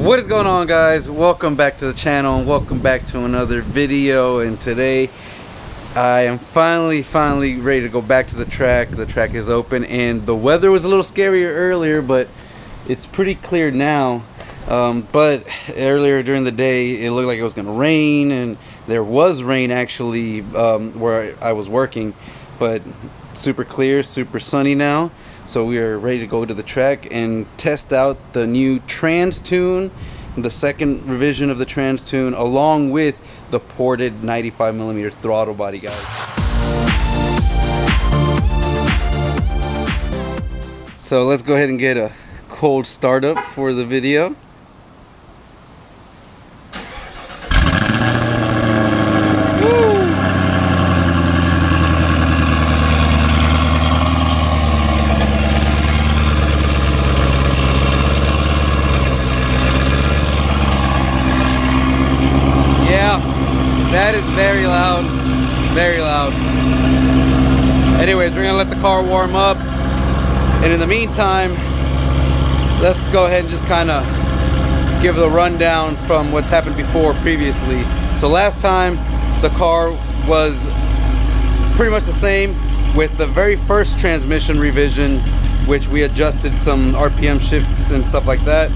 What is going on, guys? Welcome back to the channel and welcome back to another video. And today I am finally ready to go back to the track. The track is open and the weather was a little scarier earlier, but it's pretty clear now. But earlier during the day it looked like it was gonna rain, and there was rain actually where I was working, but super clear, super sunny now. So we are ready to go to the track and test out the new Trans Tune, the second revision of the Trans Tune, along with the ported 95mm throttle body, guys. So let's go ahead and get a cold startup for the video. That is very loud, very loud. Anyways, we're gonna let the car warm up, and in the meantime, let's go ahead and just kind of give the rundown from what's happened before previously. So last time the car was pretty much the same with the very first transmission revision, which we adjusted some RPM shifts and stuff like that,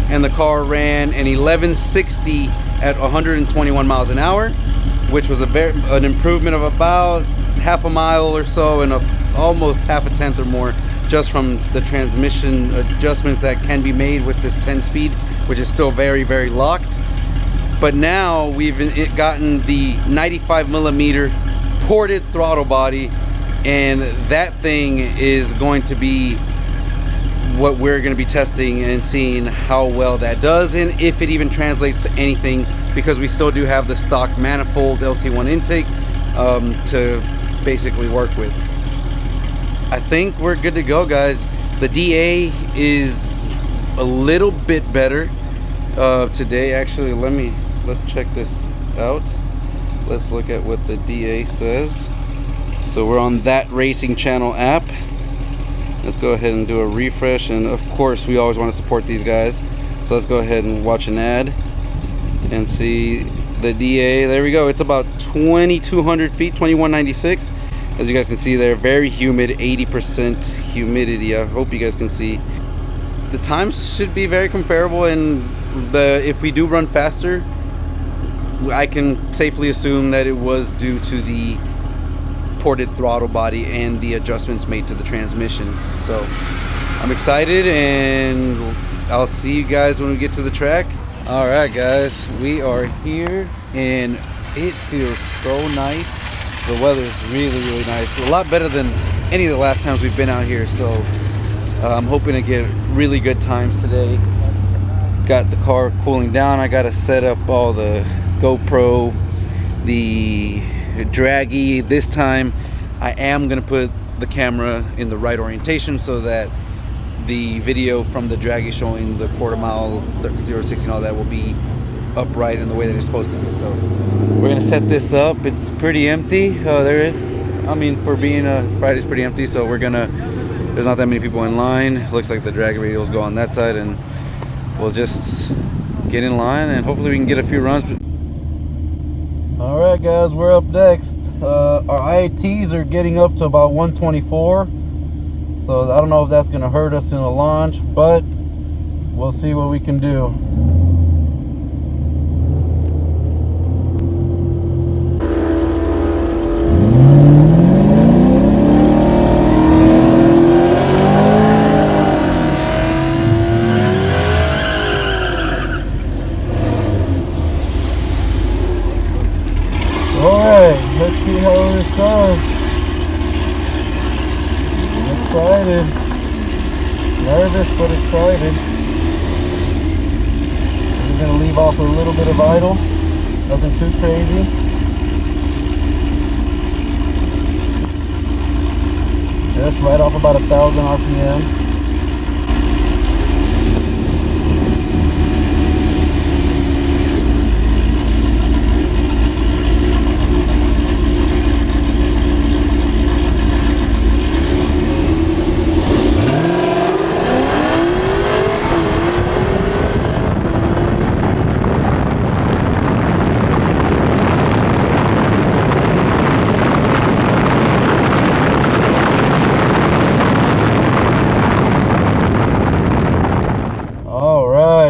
and the car ran an 1160 at 121 miles an hour, which was an improvement of about half a mile or so, and almost half a tenth or more just from the transmission adjustments that can be made with this 10 speed, which is still very locked. But now we've gotten the 95mm ported throttle body, and that thing is going to be what we're going to be testing and seeing how well that does, and if it even translates to anything, because we still do have the stock manifold LT1 intake to basically work with. I think we're good to go, guys. The DA is a little bit better today. Actually, let's check this out. Let's look at what the DA says. So we're on That Racing Channel app. Let's go ahead and do a refresh, and of course we always want to support these guys, so let's go ahead and watch an ad and see the DA. There we go. It's about 2,200 feet, 2196. As you guys can see there, very humid, 80% humidity. I hope you guys can see. The times should be very comparable, and if we do run faster, I can safely assume that it was due to the ported throttle body and the adjustments made to the transmission. So I'm excited, and I'll see you guys when we get to the track. All right, guys, we are here and it feels so nice. The weather is really nice, a lot better than any of the last times we've been out here. So I'm hoping to get really good times today. Got the car cooling down. I got to set up all the GoPro, the draggy. This time I am going to put the camera in the right orientation so that the video from the draggy showing the quarter mile, 0-60 and all that will be upright in the way that it's supposed to be. So we're going to set this up. It's pretty empty. For being a Friday's pretty empty, so there's not that many people in line. Looks like the draggy radials go on that side, and we'll just get in line and hopefully we can get a few runs. All right, guys, we're up next. Our IATs are getting up to about 124, so I don't know if that's going to hurt us in the launch, but we'll see what we can do. Let's see how this goes. I'm excited. Nervous but excited. We're going to leave off a little bit of idle. Nothing too crazy. Just right off about 1,000 RPM.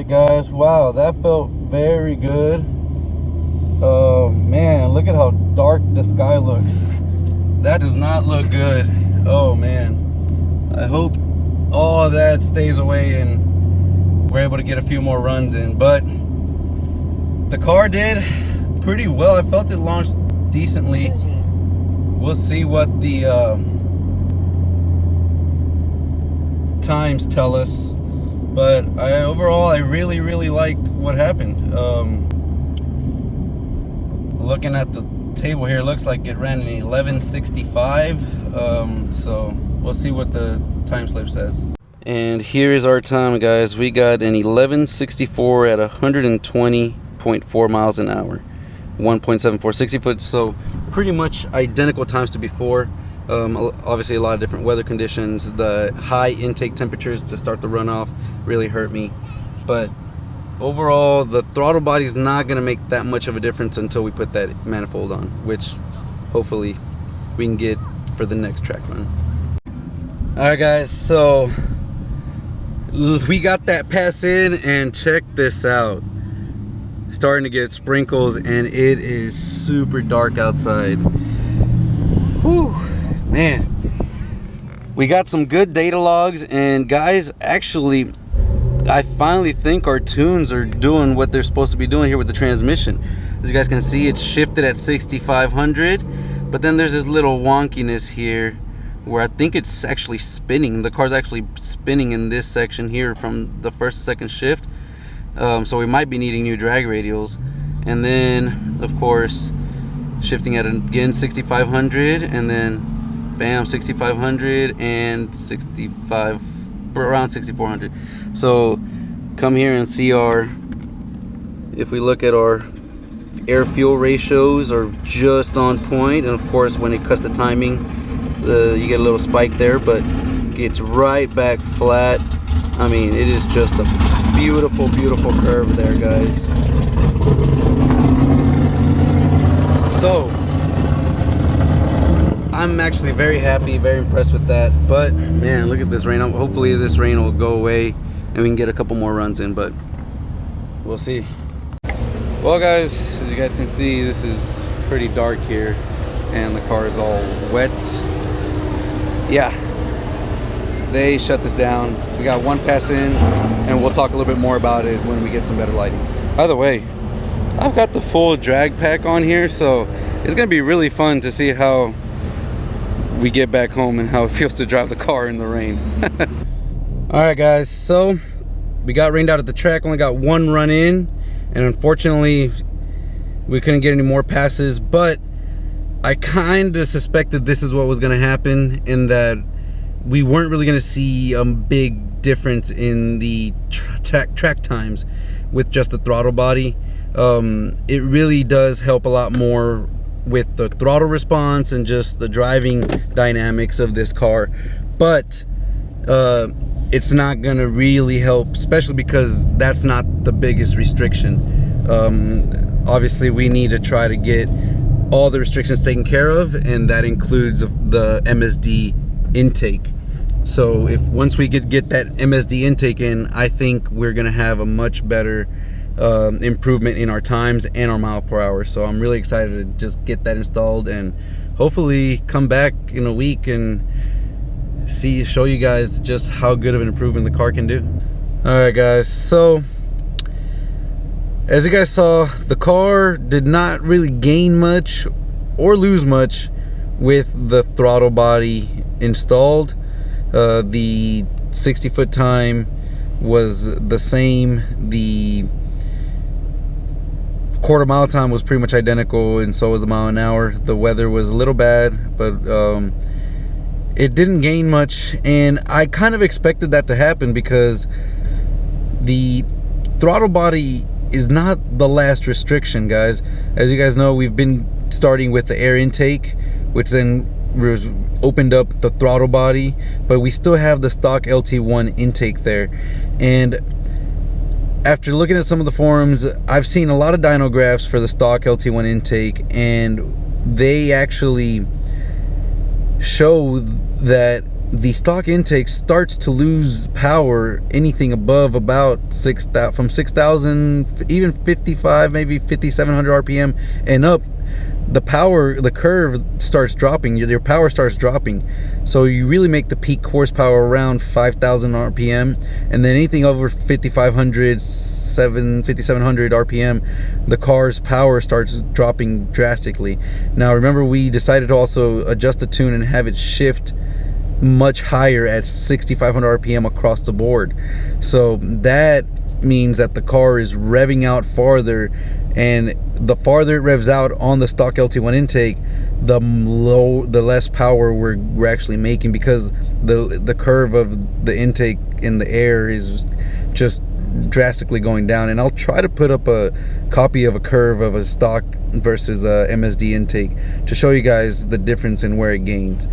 Alright guys, wow, that felt very good. Man, look at how dark the sky looks. That does not look good. Oh man, I hope all of that stays away and we're able to get a few more runs in. But the car did pretty well. I felt it launched decently. We'll see what the times tell us. But overall, I really like what happened. Looking at the table here, looks like it ran an 1165. So we'll see what the time slip says. And here is our time, guys. We got an 1164 at 120.4 miles an hour, 1.74, 60 foot. So pretty much identical times to before. Obviously a lot of different weather conditions. The high intake temperatures to start the runoff really hurt me, but overall the throttle body is not going to make that much of a difference until we put that manifold on, which hopefully we can get for the next track run. All right guys, so we got that pass in, and check this out. Starting to get sprinkles and it is super dark outside. Whew, man. We got some good data logs, and guys, actually I finally think our tunes are doing what they're supposed to be doing here with the transmission. As you guys can see, it's shifted at 6,500, but then there's this little wonkiness here where I think it's actually spinning. The car's actually spinning in this section here from the first to second shift. So we might be needing new drag radials. And then, of course, shifting at again 6,500, and then bam, 6,500 and 65, around 6,400. So come here and see if we look at our air fuel ratios are just on point. And of course, when it cuts the timing, you get a little spike there, but gets right back flat. I mean, it is just a beautiful curve there, guys. So I'm actually very happy, very impressed with that. But man, look at this rain. Hopefully this rain will go away and we can get a couple more runs in, but we'll see. Well guys, as you guys can see, this is pretty dark here and the car is all wet. Yeah, they shut this down. We got one pass in, and we'll talk a little bit more about it when we get some better lighting. By the way, I've got the full drag pack on here, so it's gonna be really fun to see how we get back home and how it feels to drive the car in the rain. All right guys, so we got rained out at the track, only got one run in, and unfortunately we couldn't get any more passes, but I kind of suspected this is what was going to happen, in that we weren't really going to see a big difference in the track times with just the throttle body. It really does help a lot more with the throttle response and just the driving dynamics of this car, but it's not gonna really help, especially because that's not the biggest restriction. Obviously we need to try to get all the restrictions taken care of, and that includes the MSD intake. So once we could get that MSD intake in, I think we're gonna have a much better improvement in our times and our mile per hour. So I'm really excited to just get that installed and hopefully come back in a week and show you guys just how good of an improvement the car can do. All right guys, so as you guys saw, the car did not really gain much or lose much with the throttle body installed. The 60-foot time was the same. The quarter mile time was pretty much identical, and so was the mile an hour. The weather was a little bad, but it didn't gain much, and I kind of expected that to happen because the throttle body is not the last restriction, guys. As you guys know, we've been starting with the air intake, which then opened up the throttle body, but we still have the stock LT1 intake there. And after looking at some of the forums, I've seen a lot of dyno graphs for the stock LT1 intake, and they actually show that the stock intake starts to lose power anything above about 6,000, from 6,000, even 55, maybe 5,700 RPM and up. The curve starts dropping, your power starts dropping. So you really make the peak horsepower around 5,000 RPM, and then anything over 5,500, 5,700 RPM, the car's power starts dropping drastically. Now remember, we decided to also adjust the tune and have it shift much higher at 6,500 RPM across the board. So that means that the car is revving out farther, and the farther it revs out on the stock LT1 intake, the less power we're actually making, because the curve of the intake in the air is just drastically going down. And I'll try to put up a copy of a curve of a stock versus a MSD intake to show you guys the difference in where it gains,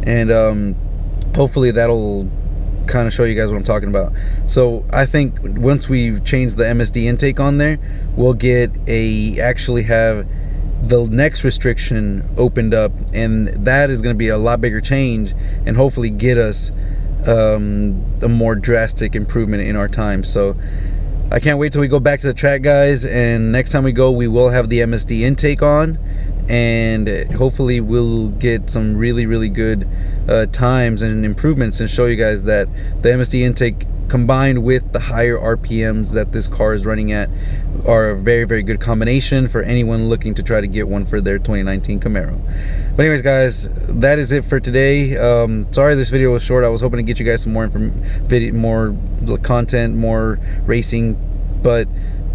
and hopefully that'll kind of show you guys what I'm talking about. So I think once we've changed the MSD intake on there, we'll actually have the next restriction opened up, and that is going to be a lot bigger change, and hopefully get us a more drastic improvement in our time. So I can't wait till we go back to the track, guys, and next time we go, we will have the MSD intake on, and hopefully we'll get some really good times and improvements, and show you guys that the MSD intake combined with the higher RPMs that this car is running at are a very good combination for anyone looking to try to get one for their 2019 Camaro. But anyways, guys, that is it for today. Sorry this video was short. I was hoping to get you guys some more more content, more racing, but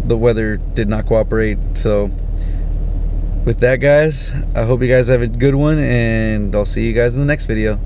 the weather did not cooperate. So with that, guys, I hope you guys have a good one, and I'll see you guys in the next video.